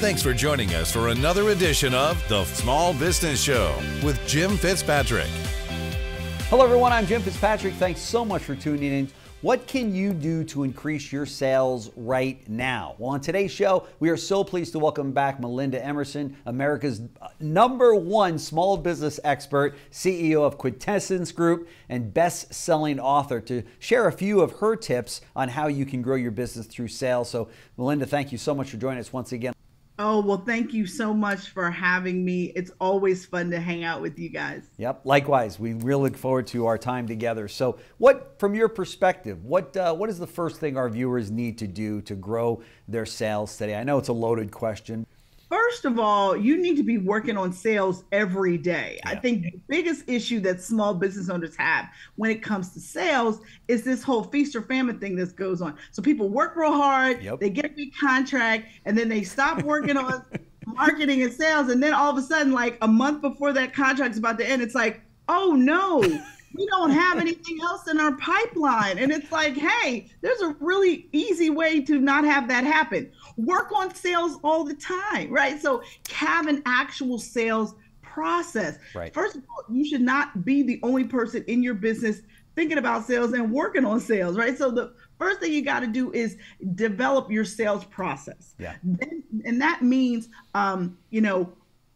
Thanks for joining us for another edition of The Small Business Show with Jim Fitzpatrick. Hello everyone, I'm Jim Fitzpatrick. Thanks so much for tuning in. What can you do to increase your sales right now? Well, on today's show, we are so pleased to welcome back Melinda Emerson, America's #1 small business expert, CEO of Quintessence Group, and best-selling author, to share a few of her tips on how you can grow your business through sales. So, Melinda, thank you so much for joining us once again. Oh, well, thank you so much for having me. It's always fun to hang out with you guys. Yep, likewise. We really look forward to our time together. So what, from your perspective, what is the first thing our viewers need to do to grow their sales today? I know it's a loaded question. First of all, you need to be working on sales every day. Yeah. I think the biggest issue that small business owners have when it comes to sales is this whole feast or famine thing that goes on. So people work real hard, They get a big contract, and then they stop working on marketing and sales. And then all of a sudden, like a month before that contract's about to end, it's like, oh no, we don't have anything else in our pipeline. And it's like, hey, there's a really easy way to not have that happen. Work on sales all the time, right? So have an actual sales process. Right. First of all, you should not be the only person in your business thinking about sales and working on sales, right? So the first thing you got to do is develop your sales process. Yeah. And that means,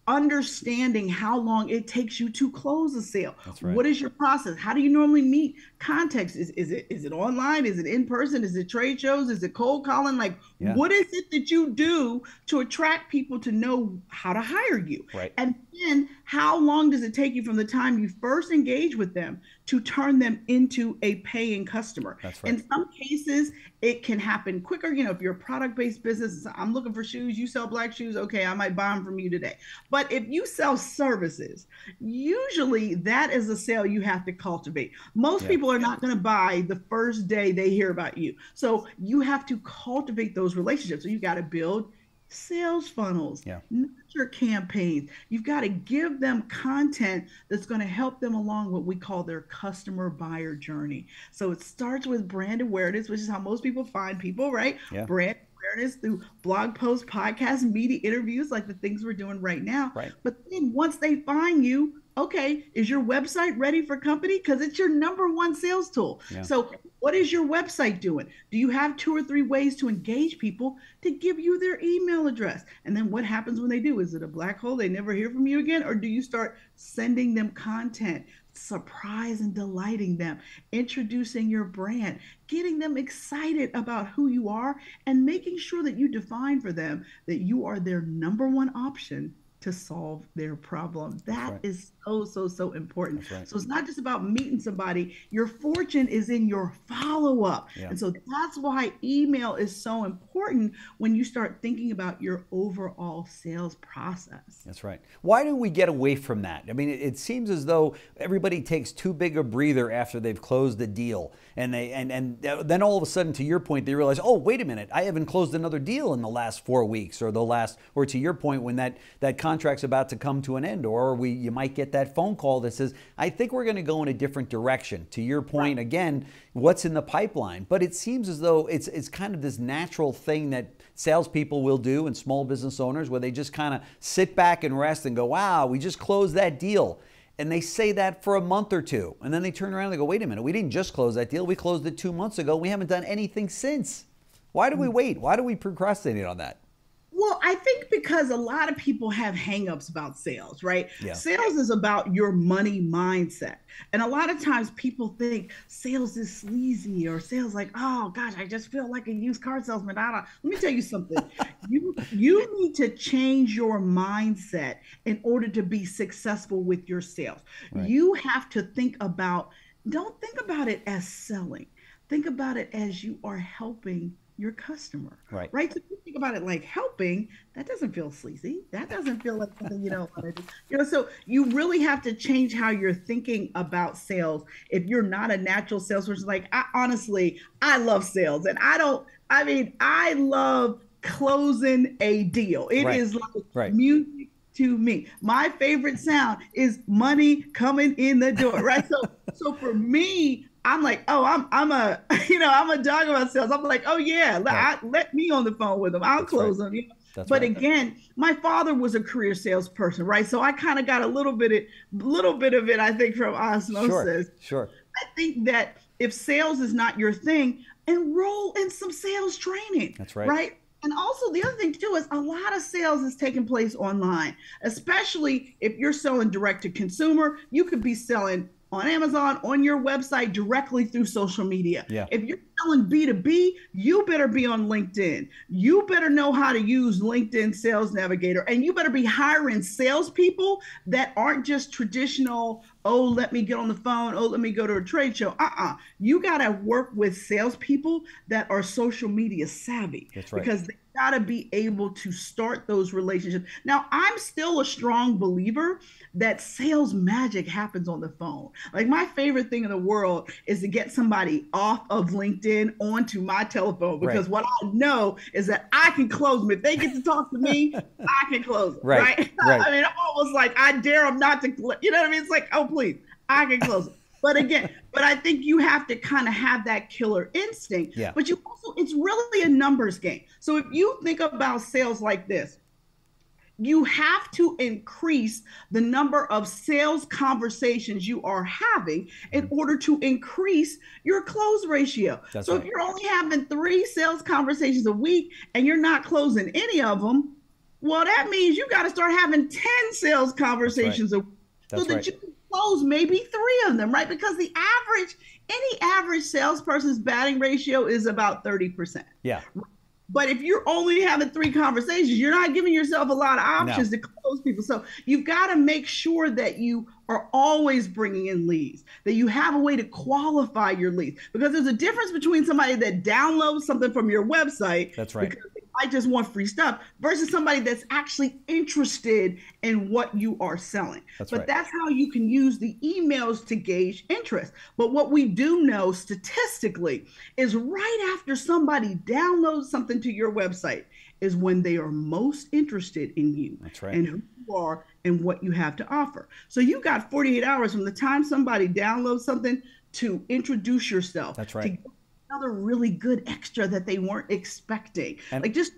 understanding how long it takes you to close a sale. That's right. What is your process? How do you normally meet contacts? Is it online? Is it in person? Is it trade shows? Is it cold calling? Like, what is it that you do to attract people to know how to hire you? Right. And then how long does it take you from the time you first engage with them to turn them into a paying customer? That's right. In some cases, it can happen quicker. If you're a product-based business, I'm looking for shoes, you sell black shoes, okay, I might buy them from you today. But if you sell services, usually that is a sale you have to cultivate. Most people are not going to buy the first day they hear about you. So you have to cultivate those relationships. So you got to build sales funnels, nurture campaigns. You've got to give them content that's going to help them along what we call their customer buyer journey. So it starts with brand awareness, which is how most people find people, right? Yeah. Brand awareness through blog posts, podcasts, media interviews, like the things we're doing right now. Right. But then once they find you, okay, is your website ready for company? Because it's your #1 sales tool. Yeah. So what is your website doing? Do you have 2 or 3 ways to engage people to give you their email address? And then what happens when they do? Is it a black hole? They never hear from you again? Or do you start sending them content, surprise and delighting them, introducing your brand, getting them excited about who you are, and making sure that you define for them that you are their #1 option to solve their problem. That is so important. So it's not just about meeting somebody. Your fortune is in your follow-up. And so that's why email is so important when you start thinking about your overall sales process. That's right. Why do we get away from that? I mean, it seems as though everybody takes too big a breather after they've closed the deal. And then all of a sudden, to your point, they realize, oh, wait a minute, I haven't closed another deal in the last 4 weeks, or to your point, when that contract's about to come to an end, or you might get that phone call that says, I think we're going to go in a different direction. To your point, again, what's in the pipeline? But it seems as though it's kind of this natural thing that salespeople will do, and small business owners, where they just kind of sit back and rest and go, wow, we just closed that deal. And they say that for a month or two. And then they turn around and they go, wait a minute, we didn't just close that deal. We closed it 2 months ago. We haven't done anything since. Why do we wait? Why do we procrastinate on that? Well, I think because a lot of people have hangups about sales, right? Yeah. Sales is about your money mindset. And a lot of times people think sales is sleazy, or sales like, oh gosh, I just feel like a used car salesman. Let me tell you something. You need to change your mindset in order to be successful with your sales. Right. You have to don't think about it as selling. Think about it as you are helping your customer, right? So if you think about it like helping, that doesn't feel sleazy. That doesn't feel like something you don't want to do. So you really have to change how you're thinking about sales. If you're not a natural salesperson, like I love sales, and I love closing a deal. It is like music to me. My favorite sound is money coming in the door, right? So for me, I'm like, oh, I'm a dog about sales. I'm like, oh yeah, let me on the phone with them. I'll close them. That's But right. again, my father was a career salesperson, right? So I kind of got a little bit of it, I think, from Sure, osmosis. sure. I think that if sales is not your thing, enroll in some sales training, That's right. right? And also the other thing too is a lot of sales is taking place online, especially if you're selling direct to consumer. You could be selling on Amazon, on your website, directly through social media. Yeah. If you're selling B2B, you better be on LinkedIn. You better know how to use LinkedIn Sales Navigator, and you better be hiring salespeople that aren't just traditional, oh, let me get on the phone, oh, let me go to a trade show. You got to work with salespeople that are social media savvy. That's right. Because they got to be able to start those relationships. Now, I'm still a strong believer that sales magic happens on the phone. Like, my favorite thing in the world is to get somebody off of LinkedIn onto my telephone, because what I know is that I can close them. If they get to talk to me, I can close them, right? I mean, I'm almost like, I dare them not to, you know what I mean? It's like, oh, please, I can close them. But again, I think you have to kind of have that killer instinct. Yeah. But you also, it's really a numbers game. So if you think about sales like this, you have to increase the number of sales conversations you are having in order to increase your close ratio. That's so right. if you're only having 3 sales conversations a week and you're not closing any of them, well, that means you got to start having 10 sales conversations a week so that you can close maybe 3 of them, right? Because any average salesperson's batting ratio is about 30%. Yeah. But if you're only having 3 conversations, you're not giving yourself a lot of options to close people. So you've got to make sure that you are always bringing in leads, that you have a way to qualify your leads. Because there's a difference between somebody that downloads something from your website. That's right. Because I just want free stuff, versus somebody that's actually interested in what you are selling. That's how you can use the emails to gauge interest. But what we do know statistically is right after somebody downloads something to your website is when they are most interested in you. That's right. And who you are and what you have to offer. So you got 48 hours from the time somebody downloads something to introduce yourself. That's right. To another really good extra that they weren't expecting. And like, just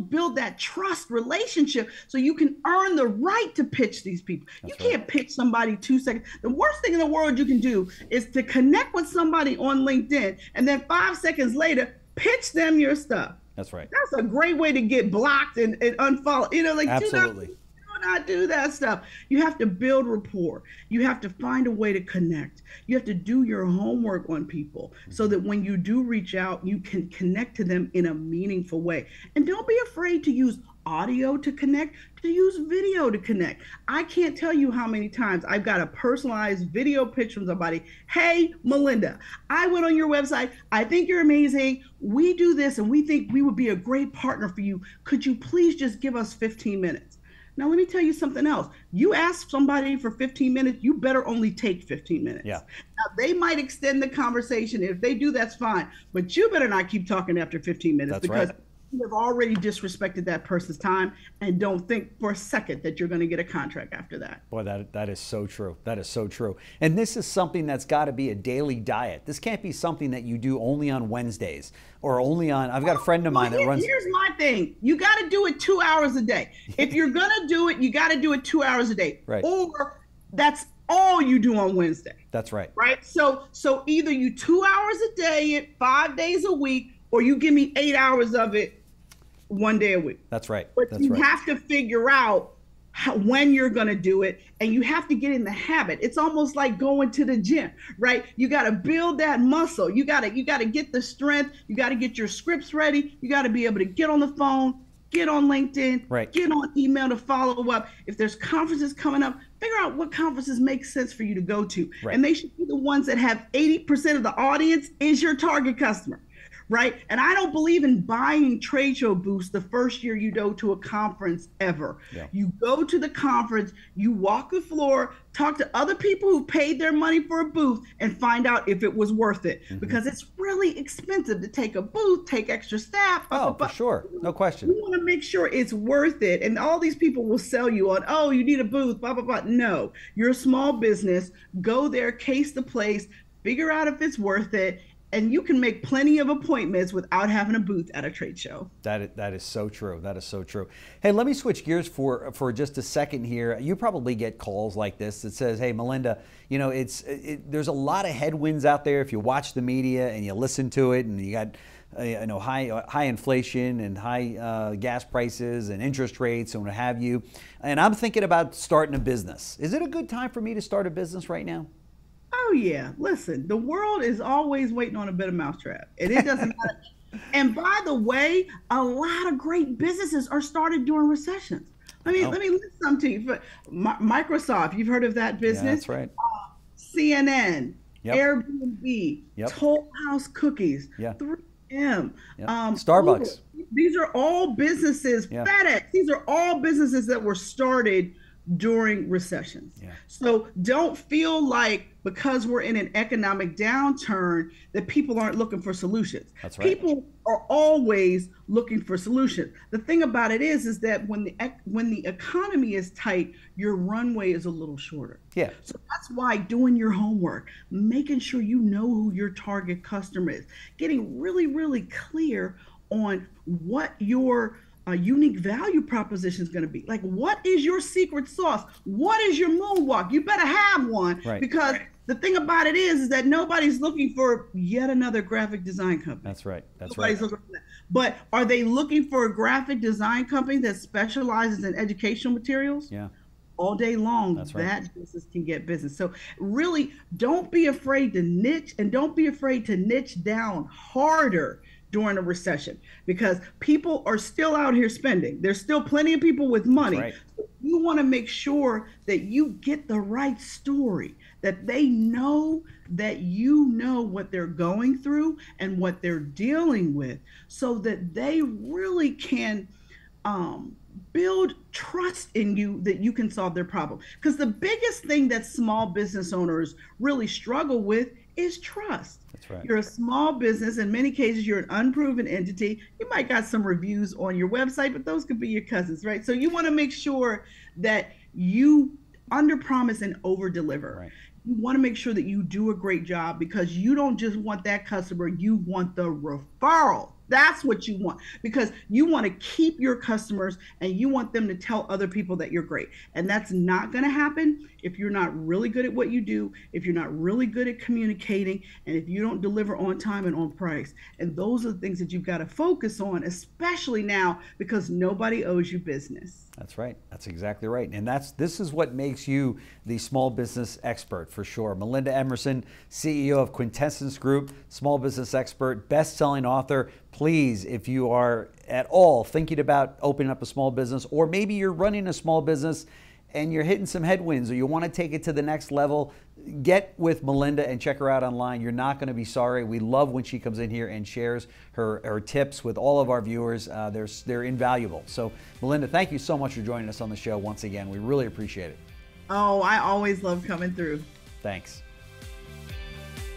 build that trust relationship so you can earn the right to pitch these people. You can't pitch somebody 2 seconds. The worst thing in the world you can do is to connect with somebody on LinkedIn and then 5 seconds later pitch them your stuff. That's right. That's a great way to get blocked and unfollowed. You know, like, absolutely. Do not do that stuff. You have to build rapport. You have to find a way to connect. You have to do your homework on people so that when you do reach out, you can connect to them in a meaningful way. And don't be afraid to use audio to connect, to use video to connect. I can't tell you how many times I've got a personalized video pitch from somebody. Hey, Melinda, I went on your website. I think you're amazing. We do this and we think we would be a great partner for you. Could you please just give us 15 minutes? Now, let me tell you something else. You ask somebody for 15 minutes, you better only take 15 minutes. Yeah. Now, they might extend the conversation. If they do, that's fine. But you better not keep talking after 15 minutes. That's because right. you have already disrespected that person's time, and don't think for a second that you're going to get a contract after that. Boy, that is so true. That is so true. And this is something that's got to be a daily diet. This can't be something that you do only on Wednesdays or only on, I've got a friend of mine that runs. Here's my thing. You got to do it 2 hours a day. If you're going to do it, you got to do it 2 hours a day. Right. Or that's all you do on Wednesday. That's right. Right. So either you 2 hours a day, 5 days a week, or you give me 8 hours of it 1 day a week. That's right. But you have to figure out when you're going to do it, and you have to get in the habit. It's almost like going to the gym, right? You got to build that muscle. You got to get the strength. You got to get your scripts ready. You got to be able to get on the phone, get on LinkedIn, get on email to follow up. If there's conferences coming up, figure out what conferences make sense for you to go to. Right. And they should be the ones that have 80% of the audience is your target customer. Right. And I don't believe in buying trade show booths the first year you go to a conference ever. Yeah. You go to the conference, you walk the floor, talk to other people who paid their money for a booth, and find out if it was worth it. Mm-hmm. Because it's really expensive to take a booth, take extra staff. For sure. No question. You want to make sure it's worth it. And all these people will sell you on, oh, you need a booth, blah, blah, blah. No, you're a small business. Go there, case the place, figure out if it's worth it. and you can make plenty of appointments without having a booth at a trade show. That is so true. That is so true. Hey, let me switch gears for just a second here. You probably get calls like this that says, "Hey, Melinda, you know, there's a lot of headwinds out there. If you watch the media and you listen to it, and you got you know, high inflation and high gas prices and interest rates and what have you. And I'm thinking about starting a business. Is it a good time for me to start a business right now?" Oh yeah, listen, the world is always waiting on a bit of mousetrap, and it doesn't matter. And by the way, a lot of great businesses are started during recessions. Let me list some to you. Microsoft, you've heard of that business? Yeah, that's right. CNN, Yep. Airbnb, Yep. Toll House Cookies, Yeah. 3M, Yep. Starbucks. Uber. These are all businesses. Yeah. FedEx. These are all businesses that were started during recessions. Yeah. So don't feel like because we're in an economic downturn that people aren't looking for solutions. That's right. People are always looking for solutions. The thing about it is that when the economy is tight, your runway is a little shorter. Yeah. So that's why doing your homework, making sure you know who your target customer is, getting really, really clear on what your unique value proposition is going to be. Like, what is your secret sauce? What is your moonwalk? You better have one, right. Because the thing about it is that nobody's looking for yet another graphic design company. That's right. That's Nobody's right. looking for that. But are they looking for a graphic design company that specializes in educational materials? Yeah. All day long, That's right. that business can get business. So really, don't be afraid to niche, and don't be afraid to niche down harder during a recession, because people are still out here spending. There's still plenty of people with money. Right. So you want to make sure that you get the right story, that they know that you know what they're going through and what they're dealing with, so that they really can build trust in you that you can solve their problem. Because the biggest thing that small business owners really struggle with is trust. That's right. You're a small business. In many cases, you're an unproven entity. You might got some reviews on your website, but those could be your cousins, right? So you want to make sure that you underpromise and overdeliver. Right. You want to make sure that you do a great job, because you don't just want that customer, you want the referral. That's what you want, because you want to keep your customers and you want them to tell other people that you're great. And that's not going to happen if you're not really good at what you do, if you're not really good at communicating, and if you don't deliver on time and on price. And those are the things that you've got to focus on, especially now, because nobody owes you business. That's right. That's exactly right. And this is what makes you the small business expert, for sure. Melinda Emerson, CEO of Quintessence Group, small business expert, best-selling author. Please, if you are at all thinking about opening up a small business, or maybe you're running a small business and you're hitting some headwinds, or you want to take it to the next level, get with Melinda and check her out online. You're not going to be sorry. We love when she comes in here and shares her tips with all of our viewers. They're invaluable. So, Melinda, thank you so much for joining us on the show once again. We really appreciate it. Oh, I always love coming through. Thanks.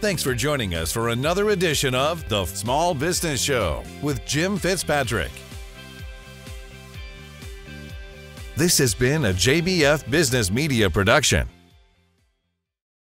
Thanks for joining us for another edition of The Small Business Show with Jim Fitzpatrick. This has been a JBF Business Media production.